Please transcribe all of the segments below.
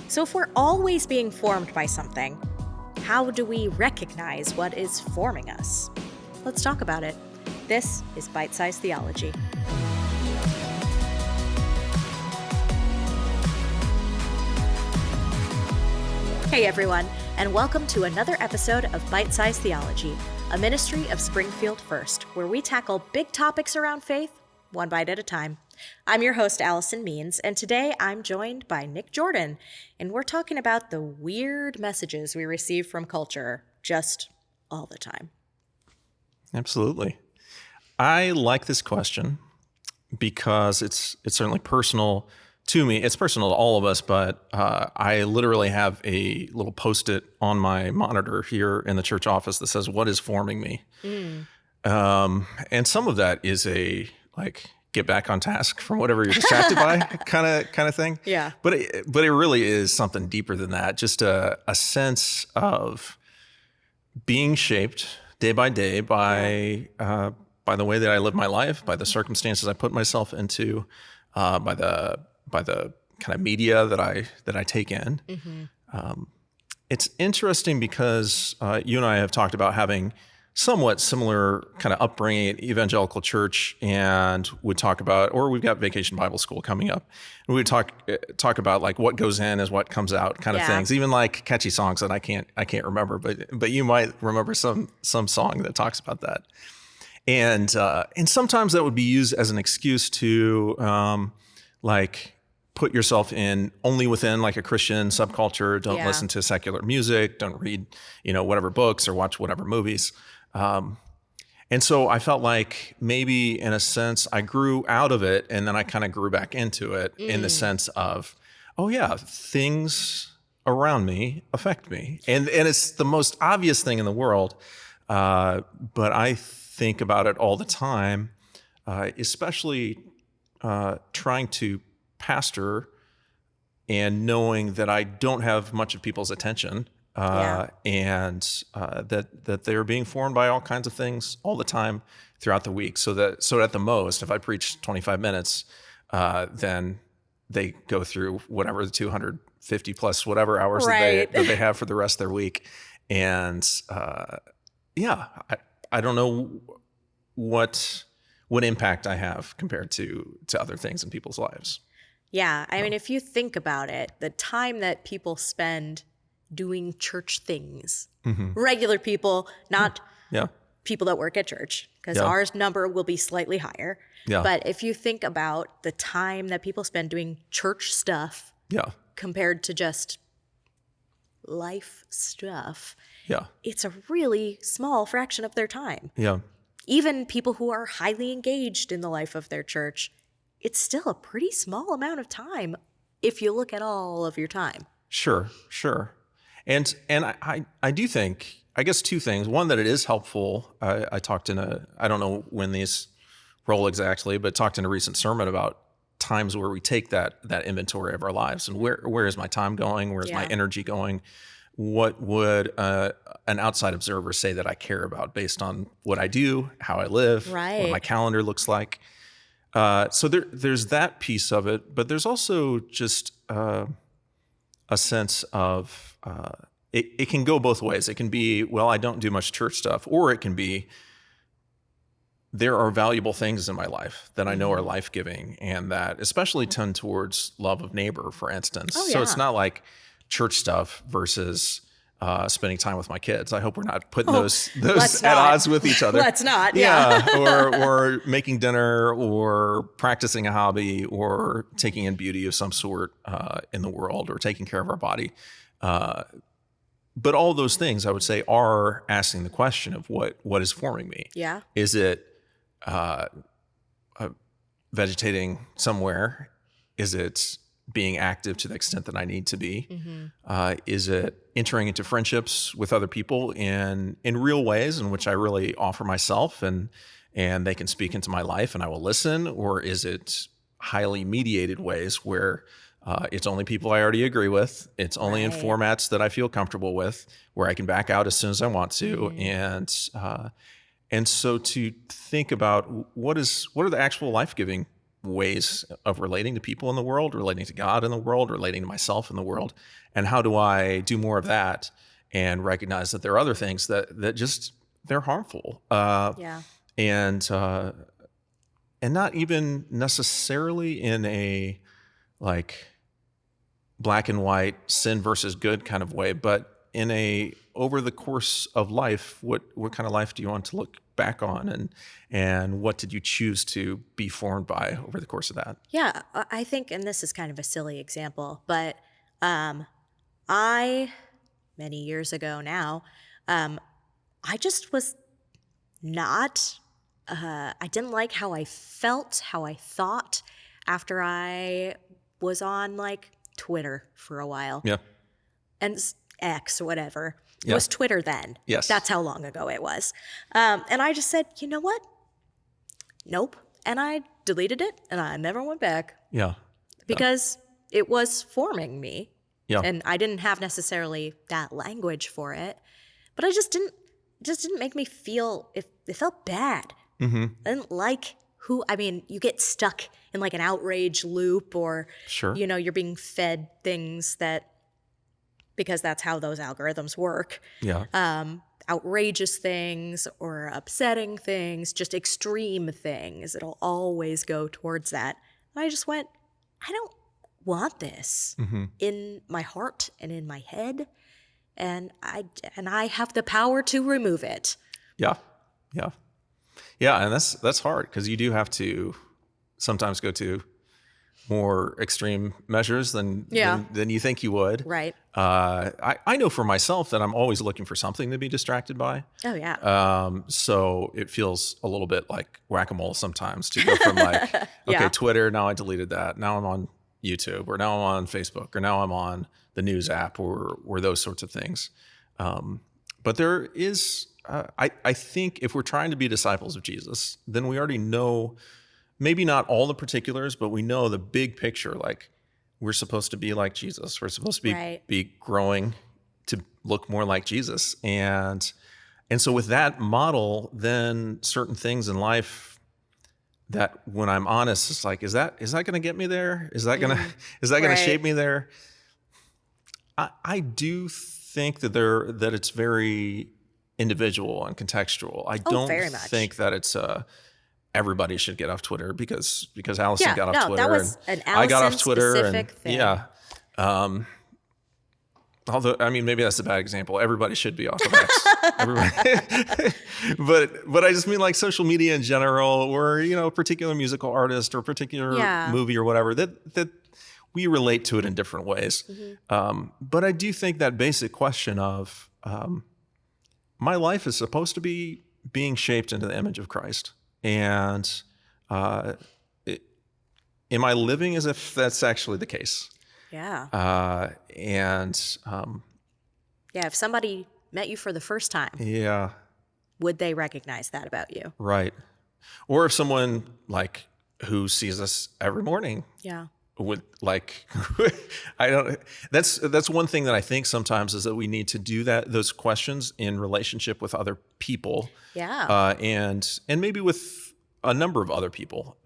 So if we're always being formed by something, how do we recognize what is forming us? Let's talk about it. This is Bite Size Theology. Hey everyone, and welcome to another episode of Bite Size Theology, a ministry of Springfield First, where we tackle big topics around faith, one bite at a time. I'm your host, Allison Means, and today I'm joined by Nick Jordan, and we're talking about the weird messages we receive from culture just all the time. Absolutely. I like this question because it's certainly personal to me. It's personal to all of us, but I literally have a little Post-it on my monitor here in the church office that says, "What is forming me?" And some of that is a get back on task from whatever you're distracted by kind of thing. Yeah. But it really is something deeper than that. Just a sense of being shaped day by day by the way that I live my life, by the circumstances I put myself into, by the kind of media that I take in. Mm-hmm. It's interesting because you and I have talked about having somewhat similar kind of upbringing at evangelical church, and would talk about, or we've got Vacation Bible School coming up, and we would talk about like what goes in is what comes out kind of things, even like catchy songs that I can't remember, but you might remember some song that talks about that. And sometimes that would be used as an excuse to put yourself in only within like a Christian subculture. Don't listen to secular music. Don't read, whatever books or watch whatever movies. And so I felt like maybe in a sense I grew out of it, and then I kind of grew back into it in the sense of, oh yeah, things around me affect me. And it's the most obvious thing in the world. But I think about it all the time, especially trying to pastor and knowing that I don't have much of people's attention, and that they're being formed by all kinds of things all the time throughout the week. So at the most, if I preach 25 minutes, then they go through whatever the 250 plus whatever hours that they have for the rest of their week. And I don't know what impact I have compared to other things in people's lives. Yeah, I mean, if you think about it, the time that people spend doing church things, regular people, not people that work at church, because our number will be slightly higher. Yeah. But if you think about the time that people spend doing church stuff compared to just life stuff, it's a really small fraction of their time. Yeah. Even people who are highly engaged in the life of their church, it's still a pretty small amount of time if you look at all of your time. Sure. And I do think, I guess two things. One, that it is helpful. I talked I don't know when these roll exactly, but talked in a recent sermon about times where we take that inventory of our lives and where is my time going? Where's my energy going? What would an outside observer say that I care about based on what I do, how I live, what my calendar looks like? So there's that piece of it, but there's also just a sense of it can go both ways. It can be, well, I don't do much church stuff, or it can be, there are valuable things in my life that I know are life-giving, and that especially tend towards love of neighbor, for instance. So it's not like church stuff versus spending time with my kids. I hope we're not putting those at odds with each other. Let's not. or making dinner, or practicing a hobby, or taking in beauty of some sort in the world, or taking care of our body. But all those things, I would say, are asking the question of what is forming me. Yeah. Is it vegetating somewhere? Is it being active to the extent that I need to be? Is it entering into friendships with other people in real ways in which I really offer myself and they can speak into my life and I will listen? Or is it highly mediated ways where it's only people I already agree with, it's only in formats that I feel comfortable with, where I can back out as soon as I want to? And so to think about what are the actual life-giving ways of relating to people in the world, relating to God in the world, relating to myself in the world. And how do I do more of that and recognize that there are other things that just, they're harmful. And not even necessarily in a like black and white sin versus good kind of way, but in a over the course of life, what kind of life do you want to look back on, and what did you choose to be formed by over the course of that? Yeah, I think, and this is kind of a silly example, but I, many years ago now, I just was not, I didn't like how I felt, how I thought after I was on like Twitter for a while. Yeah. And X or whatever. It Yeah. was Twitter then. Yes. That's how long ago it was. And I just said, you know what? Nope. And I deleted it and I never went back. Yeah. Because it was forming me. Yeah. And I didn't have necessarily that language for it. But it just didn't make me feel, it felt bad. Mm-hmm. I didn't like you get stuck in like an outrage loop, or, Sure. you're being fed things because that's how those algorithms work. Yeah. Outrageous things or upsetting things, just extreme things. It'll always go towards that. And I just went, I don't want this in my heart and in my head. And I have the power to remove it. Yeah. Yeah. Yeah. And that's hard, because you do have to sometimes go to more extreme measures than you think you would. Right. I know for myself that I'm always looking for something to be distracted by. Oh, yeah. So it feels a little bit like whack-a-mole sometimes to go from like, okay, Twitter, now I deleted that. Now I'm on YouTube, or now I'm on Facebook, or now I'm on the news app, or those sorts of things. But there is, I think if we're trying to be disciples of Jesus, then we already know, maybe not all the particulars, but we know the big picture. Like, we're supposed to be like Jesus. We're supposed to be growing to look more like Jesus. And so with that model, then certain things in life that, when I'm honest, it's like, is that going to get me there? Is that going to shape me there? I do think that it's very individual and contextual. I don't think that it's everybody should get off Twitter because Allison got off Twitter. That was an Allison I got off Twitter specific thing. Yeah. Although, I mean, maybe that's a bad example. Everybody should be off of X. but I just mean like social media in general, or, a particular musical artist or a particular movie or whatever, that we relate to it in different ways. Mm-hmm. But I do think that basic question of my life is supposed to be being shaped into the image of Christ. And am I living as if that's actually the case? Yeah. If somebody met you for the first time, would they recognize that about you? Right. Or if someone like who sees us every morning, would like, that's one thing that I think sometimes is that we need to do those questions in relationship with other people. Yeah. And maybe with a number of other people.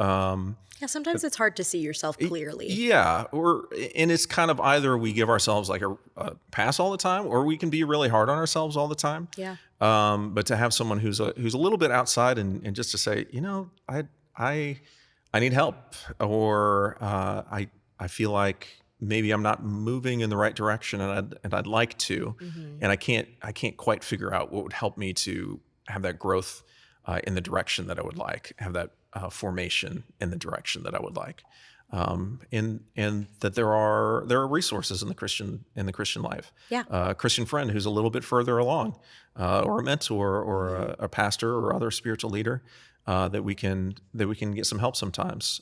Sometimes it's hard to see yourself clearly. Yeah. And it's kind of either we give ourselves like a pass all the time, or we can be really hard on ourselves all the time. Yeah. But to have someone who's a little bit outside and just to say, I need help, or I feel like maybe I'm not moving in the right direction, and I'd like to, and I can't quite figure out what would help me to have that growth in the direction that I would like, have that formation in the direction that I would like, and that there are resources in the Christian life. Yeah, a Christian friend who's a little bit further along, or a mentor, or a pastor, or other spiritual leader. That we can get some help sometimes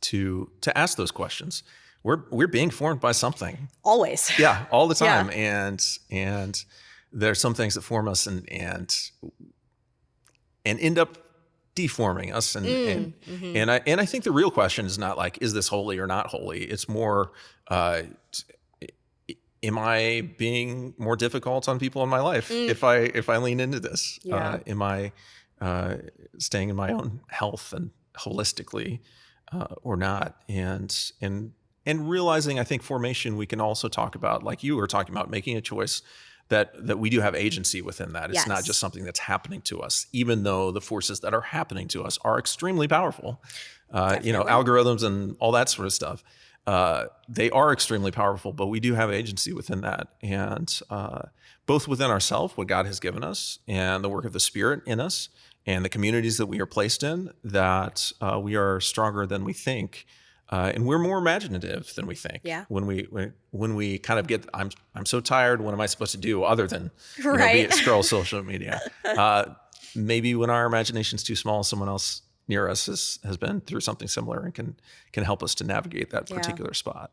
to ask those questions. We're being formed by something. Always. Yeah, all the time. Yeah. And there are some things that form us and end up deforming us. And I think the real question is not like, is this holy or not holy? It's more, am I being more difficult on people in my life if I lean into this? Yeah. Am I staying in my own health and holistically or not. And realizing, I think, formation, we can also talk about, like you were talking about, making a choice that we do have agency within that. It's not just something that's happening to us, even though the forces that are happening to us are extremely powerful. Algorithms and all that sort of stuff. They are extremely powerful, but we do have agency within that. And both within ourselves, what God has given us, and the work of the Spirit in us, and the communities that we are placed in, that we are stronger than we think. And we're more imaginative than we think. Yeah. When we kind of get, I'm so tired, what am I supposed to do other than scroll social media? Maybe when our imagination's too small, someone else near us has been through something similar and can help us to navigate that particular spot.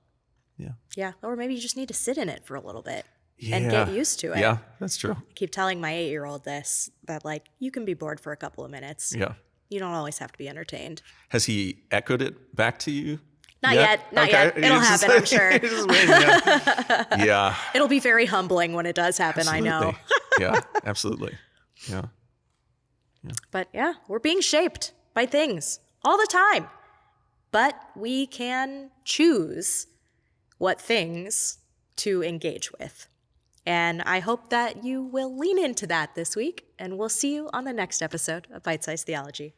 Yeah. Yeah. Or maybe you just need to sit in it for a little bit and get used to it. Yeah, that's true. I keep telling my 8-year-old this, that like, you can be bored for a couple of minutes. Yeah. You don't always have to be entertained. Has he echoed it back to you? Not yet. It'll happen, I'm sure. Yeah. It'll be very humbling when it does happen, absolutely. I know. Yeah, absolutely. Yeah. But yeah, we're being shaped by things all the time. But we can choose what things to engage with. And I hope that you will lean into that this week, and we'll see you on the next episode of Bite Size Theology.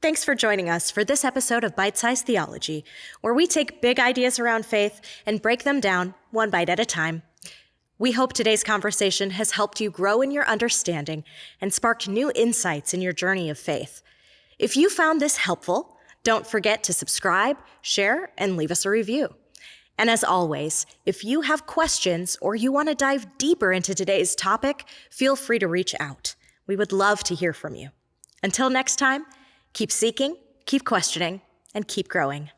Thanks for joining us for this episode of Bite Size Theology, where we take big ideas around faith and break them down one bite at a time. We hope today's conversation has helped you grow in your understanding and sparked new insights in your journey of faith. If you found this helpful, don't forget to subscribe, share, and leave us a review. And as always, if you have questions or you want to dive deeper into today's topic, feel free to reach out. We would love to hear from you. Until next time, keep seeking, keep questioning, and keep growing.